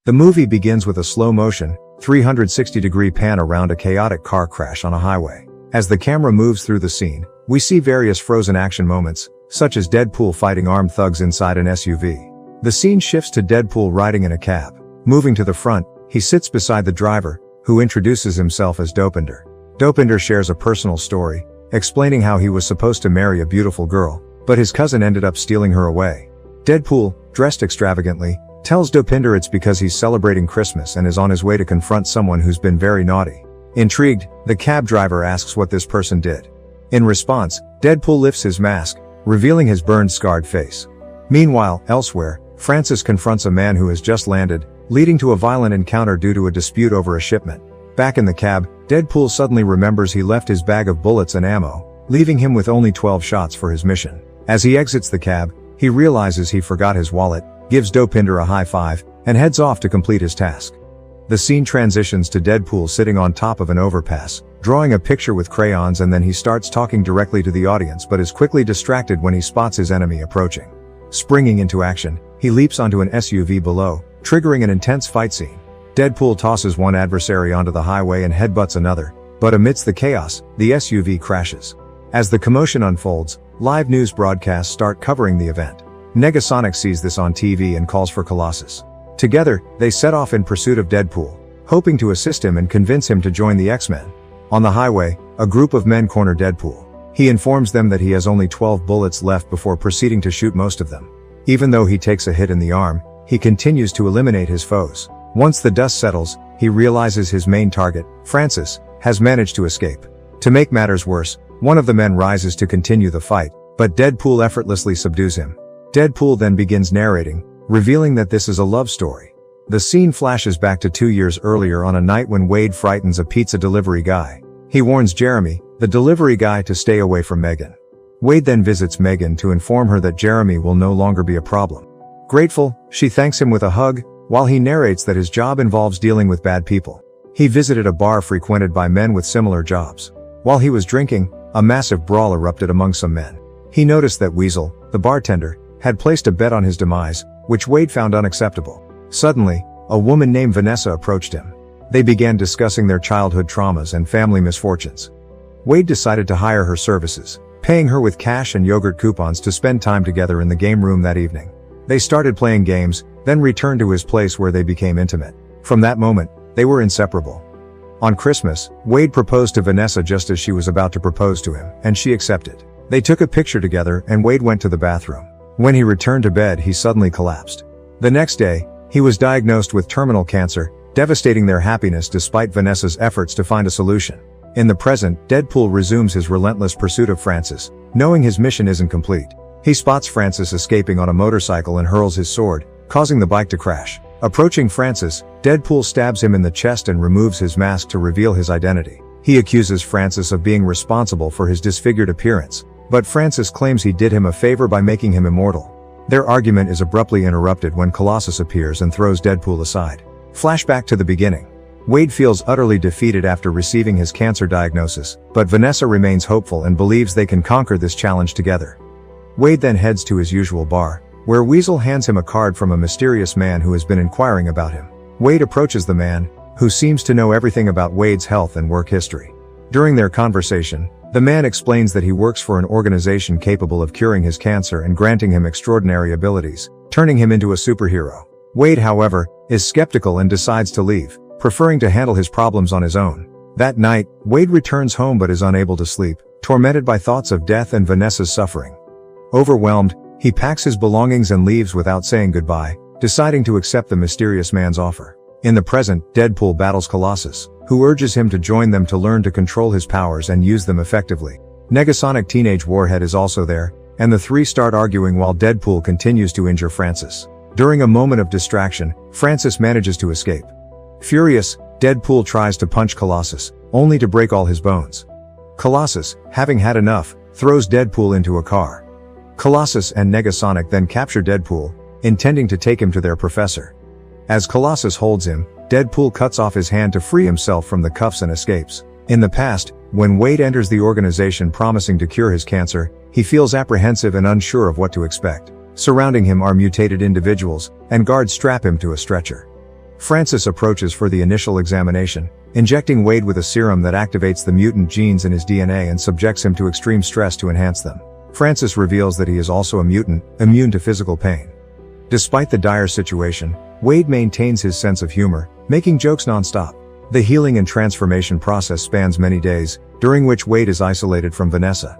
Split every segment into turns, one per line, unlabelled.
The movie begins with a slow-motion, 360-degree pan around a chaotic car crash on a highway. As the camera moves through the scene, we see various frozen action moments, such as Deadpool fighting armed thugs inside an SUV. The scene shifts to Deadpool riding in a cab. Moving to the front, he sits beside the driver, who introduces himself as Dopinder. Dopinder shares a personal story, explaining how he was supposed to marry a beautiful girl, but his cousin ended up stealing her away. Deadpool, dressed extravagantly, tells Dopinder it's because he's celebrating Christmas and is on his way to confront someone who's been very naughty. Intrigued, the cab driver asks what this person did. In response, Deadpool lifts his mask, revealing his burned, scarred face. Meanwhile, elsewhere, Francis confronts a man who has just landed, leading to a violent encounter due to a dispute over a shipment. Back in the cab, Deadpool suddenly remembers he left his bag of bullets and ammo, leaving him with only 12 shots for his mission. As he exits the cab, he realizes he forgot his wallet, gives Dopinder a high five, and heads off to complete his task. The scene transitions to Deadpool sitting on top of an overpass, drawing a picture with crayons, and then he starts talking directly to the audience but is quickly distracted when he spots his enemy approaching. Springing into action, he leaps onto an SUV below, triggering an intense fight scene. Deadpool tosses one adversary onto the highway and headbutts another, but amidst the chaos, the SUV crashes. As the commotion unfolds, live news broadcasts start covering the event. Negasonic sees this on TV and calls for Colossus. Together, they set off in pursuit of Deadpool, hoping to assist him and convince him to join the X-Men. On the highway, a group of men corner Deadpool. He informs them that he has only 12 bullets left before proceeding to shoot most of them. Even though he takes a hit in the arm, he continues to eliminate his foes. Once the dust settles, he realizes his main target, Francis, has managed to escape. To make matters worse, one of the men rises to continue the fight, but Deadpool effortlessly subdues him. Deadpool then begins narrating, revealing that this is a love story. The scene flashes back to 2 years earlier on a night when Wade frightens a pizza delivery guy. He warns Jeremy, the delivery guy, to stay away from Megan. Wade then visits Megan to inform her that Jeremy will no longer be a problem. Grateful, she thanks him with a hug, while he narrates that his job involves dealing with bad people. He visited a bar frequented by men with similar jobs. While he was drinking, a massive brawl erupted among some men. He noticed that Weasel, the bartender, had placed a bet on his demise, which Wade found unacceptable. Suddenly, a woman named Vanessa approached him. They began discussing their childhood traumas and family misfortunes. Wade decided to hire her services, paying her with cash and yogurt coupons to spend time together in the game room that evening. They started playing games, then returned to his place where they became intimate. From that moment, they were inseparable. On Christmas, Wade proposed to Vanessa just as she was about to propose to him, and she accepted. They took a picture together and Wade went to the bathroom. When he returned to bed, he suddenly collapsed. The next day, he was diagnosed with terminal cancer, devastating their happiness despite Vanessa's efforts to find a solution. In the present, Deadpool resumes his relentless pursuit of Francis, knowing his mission isn't complete. He spots Francis escaping on a motorcycle and hurls his sword, causing the bike to crash. Approaching Francis, Deadpool stabs him in the chest and removes his mask to reveal his identity. He accuses Francis of being responsible for his disfigured appearance, but Francis claims he did him a favor by making him immortal. Their argument is abruptly interrupted when Colossus appears and throws Deadpool aside. Flashback to the beginning. Wade feels utterly defeated after receiving his cancer diagnosis, but Vanessa remains hopeful and believes they can conquer this challenge together. Wade then heads to his usual bar, where Weasel hands him a card from a mysterious man who has been inquiring about him. Wade approaches the man, who seems to know everything about Wade's health and work history. During their conversation, the man explains that he works for an organization capable of curing his cancer and granting him extraordinary abilities, turning him into a superhero. Wade, however, is skeptical and decides to leave, preferring to handle his problems on his own. That night, Wade returns home but is unable to sleep, tormented by thoughts of death and Vanessa's suffering. Overwhelmed, he packs his belongings and leaves without saying goodbye, deciding to accept the mysterious man's offer. In the present, Deadpool battles Colossus, who urges him to join them to learn to control his powers and use them effectively. Negasonic Teenage Warhead is also there, and the three start arguing while Deadpool continues to injure Francis. During a moment of distraction, Francis manages to escape. Furious, Deadpool tries to punch Colossus, only to break all his bones. Colossus, having had enough, throws Deadpool into a car. Colossus and Negasonic then capture Deadpool, intending to take him to their professor. As Colossus holds him, Deadpool cuts off his hand to free himself from the cuffs and escapes. In the past, when Wade enters the organization promising to cure his cancer, he feels apprehensive and unsure of what to expect. Surrounding him are mutated individuals, and guards strap him to a stretcher. Francis approaches for the initial examination, injecting Wade with a serum that activates the mutant genes in his DNA and subjects him to extreme stress to enhance them. Francis reveals that he is also a mutant, immune to physical pain. Despite the dire situation, Wade maintains his sense of humor, making jokes non-stop. The healing and transformation process spans many days, during which Wade is isolated from Vanessa.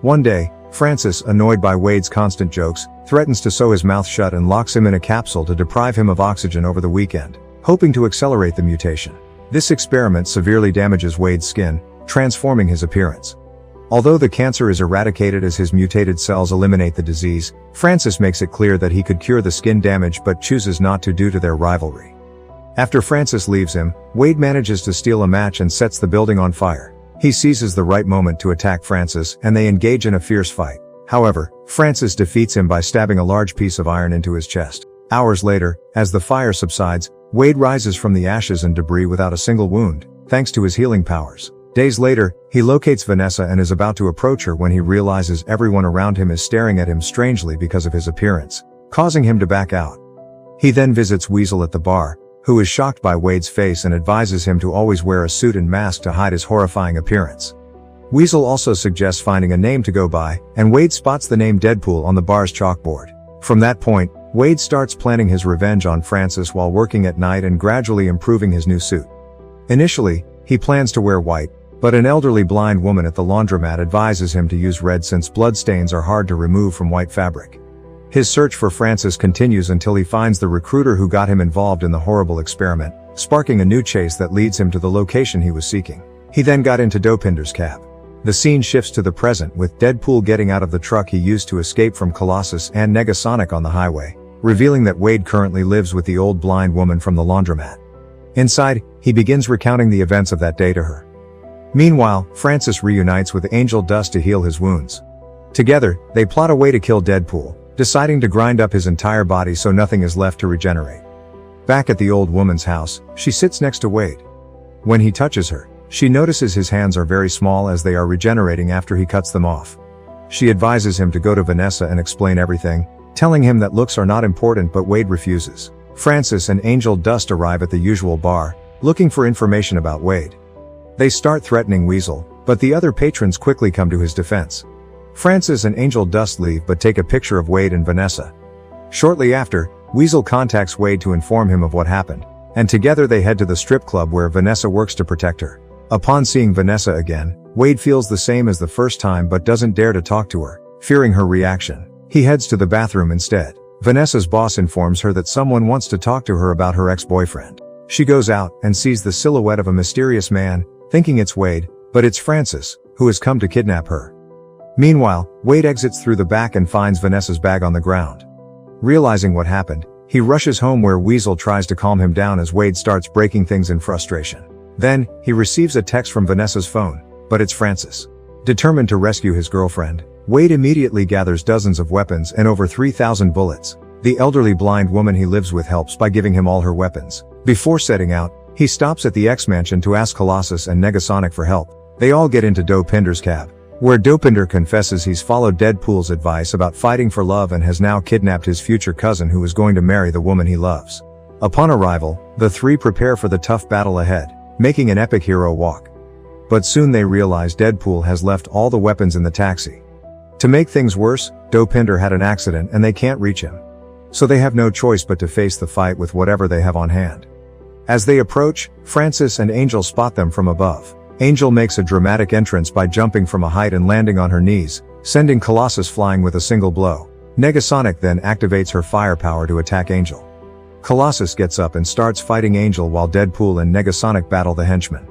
One day, Francis, annoyed by Wade's constant jokes, threatens to sew his mouth shut and locks him in a capsule to deprive him of oxygen over the weekend, hoping to accelerate the mutation. This experiment severely damages Wade's skin, transforming his appearance. Although the cancer is eradicated as his mutated cells eliminate the disease, Francis makes it clear that he could cure the skin damage but chooses not to due to their rivalry. After Francis leaves him, Wade manages to steal a match and sets the building on fire. He seizes the right moment to attack Francis, and they engage in a fierce fight. However, Francis defeats him by stabbing a large piece of iron into his chest. Hours later, as the fire subsides, Wade rises from the ashes and debris without a single wound, thanks to his healing powers. Days later, he locates Vanessa and is about to approach her when he realizes everyone around him is staring at him strangely because of his appearance, causing him to back out. He then visits Weasel at the bar, who is shocked by Wade's face and advises him to always wear a suit and mask to hide his horrifying appearance. Weasel also suggests finding a name to go by, and Wade spots the name Deadpool on the bar's chalkboard. From that point, Wade starts planning his revenge on Francis while working at night and gradually improving his new suit. Initially, he plans to wear white, but an elderly blind woman at the laundromat advises him to use red since bloodstains are hard to remove from white fabric. His search for Francis continues until he finds the recruiter who got him involved in the horrible experiment, sparking a new chase that leads him to the location he was seeking. He then got into Dopinder's cab. The scene shifts to the present with Deadpool getting out of the truck he used to escape from Colossus and Negasonic on the highway, revealing that Wade currently lives with the old blind woman from the laundromat. Inside, he begins recounting the events of that day to her. Meanwhile, Francis reunites with Angel Dust to heal his wounds. Together, they plot a way to kill Deadpool, deciding to grind up his entire body so nothing is left to regenerate. Back at the old woman's house, she sits next to Wade. When he touches her, she notices his hands are very small as they are regenerating after he cuts them off. She advises him to go to Vanessa and explain everything, telling him that looks are not important, but Wade refuses. Francis and Angel Dust arrive at the usual bar, looking for information about Wade. They start threatening Weasel, but the other patrons quickly come to his defense. Francis and Angel Dust leave but take a picture of Wade and Vanessa. Shortly after, Weasel contacts Wade to inform him of what happened, and together they head to the strip club where Vanessa works to protect her. Upon seeing Vanessa again, Wade feels the same as the first time but doesn't dare to talk to her, fearing her reaction. He heads to the bathroom instead. Vanessa's boss informs her that someone wants to talk to her about her ex-boyfriend. She goes out and sees the silhouette of a mysterious man, thinking it's Wade, but it's Francis, who has come to kidnap her. Meanwhile, Wade exits through the back and finds Vanessa's bag on the ground. Realizing what happened, he rushes home where Weasel tries to calm him down as Wade starts breaking things in frustration. Then, he receives a text from Vanessa's phone, but it's Francis. Determined to rescue his girlfriend, Wade immediately gathers dozens of weapons and over 3,000 bullets. The elderly blind woman he lives with helps by giving him all her weapons. Before setting out, he stops at the X-Mansion to ask Colossus and Negasonic for help. They all get into Dopinder's cab, where Dopinder confesses he's followed Deadpool's advice about fighting for love and has now kidnapped his future cousin who is going to marry the woman he loves. Upon arrival, the three prepare for the tough battle ahead, making an epic hero walk. But soon they realize Deadpool has left all the weapons in the taxi. To make things worse, Dopinder had an accident and they can't reach him. So they have no choice but to face the fight with whatever they have on hand. As they approach, Francis and Angel spot them from above. Angel makes a dramatic entrance by jumping from a height and landing on her knees, sending Colossus flying with a single blow. Negasonic then activates her firepower to attack Angel. Colossus gets up and starts fighting Angel while Deadpool and Negasonic battle the henchmen.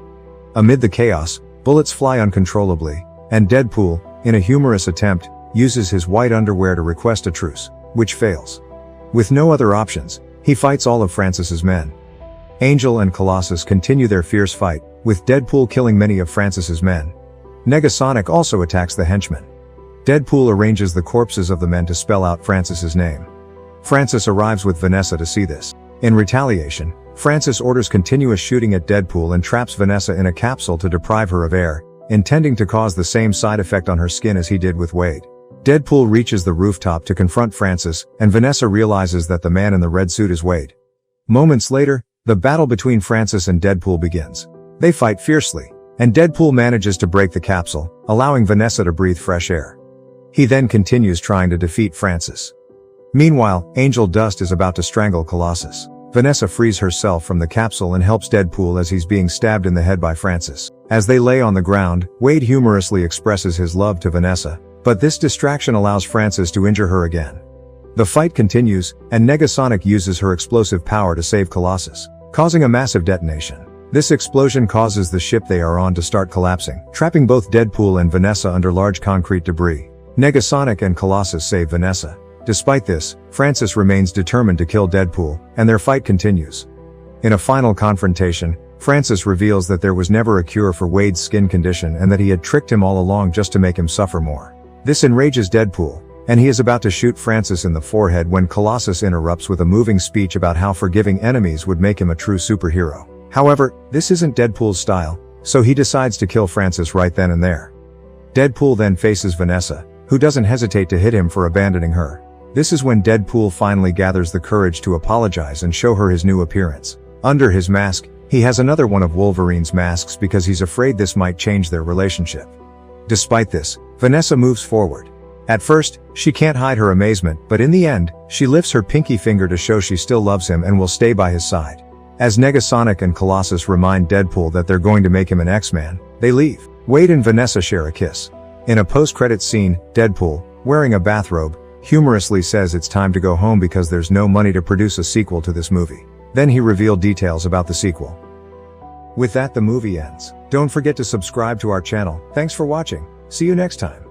Amid the chaos, bullets fly uncontrollably, and Deadpool, in a humorous attempt, uses his white underwear to request a truce, which fails. With no other options, he fights all of Francis's men. Angel and Colossus continue their fierce fight, with Deadpool killing many of Francis's men. Negasonic also attacks the henchmen. Deadpool arranges the corpses of the men to spell out Francis's name. Francis arrives with Vanessa to see this. In retaliation, Francis orders continuous shooting at Deadpool and traps Vanessa in a capsule to deprive her of air, intending to cause the same side effect on her skin as he did with Wade. Deadpool reaches the rooftop to confront Francis, and Vanessa realizes that the man in the red suit is Wade. Moments later, The battle between Francis and Deadpool begins. They fight fiercely, and Deadpool manages to break the capsule, allowing Vanessa to breathe fresh air. He then continues trying to defeat Francis. Meanwhile, Angel Dust is about to strangle Colossus. Vanessa frees herself from the capsule and helps Deadpool as he's being stabbed in the head by Francis. As they lay on the ground, Wade humorously expresses his love to Vanessa, but this distraction allows Francis to injure her again. The fight continues, and Negasonic uses her explosive power to save Colossus, causing a massive detonation. This explosion causes the ship they are on to start collapsing, trapping both Deadpool and Vanessa under large concrete debris. Negasonic and Colossus save Vanessa. Despite this, Francis remains determined to kill Deadpool, and their fight continues. In a final confrontation, Francis reveals that there was never a cure for Wade's skin condition and that he had tricked him all along just to make him suffer more. This enrages Deadpool, and he is about to shoot Francis in the forehead when Colossus interrupts with a moving speech about how forgiving enemies would make him a true superhero. However, this isn't Deadpool's style, so he decides to kill Francis right then and there. Deadpool then faces Vanessa, who doesn't hesitate to hit him for abandoning her. This is when Deadpool finally gathers the courage to apologize and show her his new appearance. Under his mask, he has another one of Wolverine's masks because he's afraid this might change their relationship. Despite this, Vanessa moves forward. At first, she can't hide her amazement, but in the end, she lifts her pinky finger to show she still loves him and will stay by his side. As Negasonic and Colossus remind Deadpool that they're going to make him an X-Man, they leave. Wade and Vanessa share a kiss. In a post-credits scene, Deadpool, wearing a bathrobe, humorously says it's time to go home because there's no money to produce a sequel to this movie. Then he revealed details about the sequel. With that, the movie ends. Don't forget to subscribe to our channel. Thanks for watching. See you next time.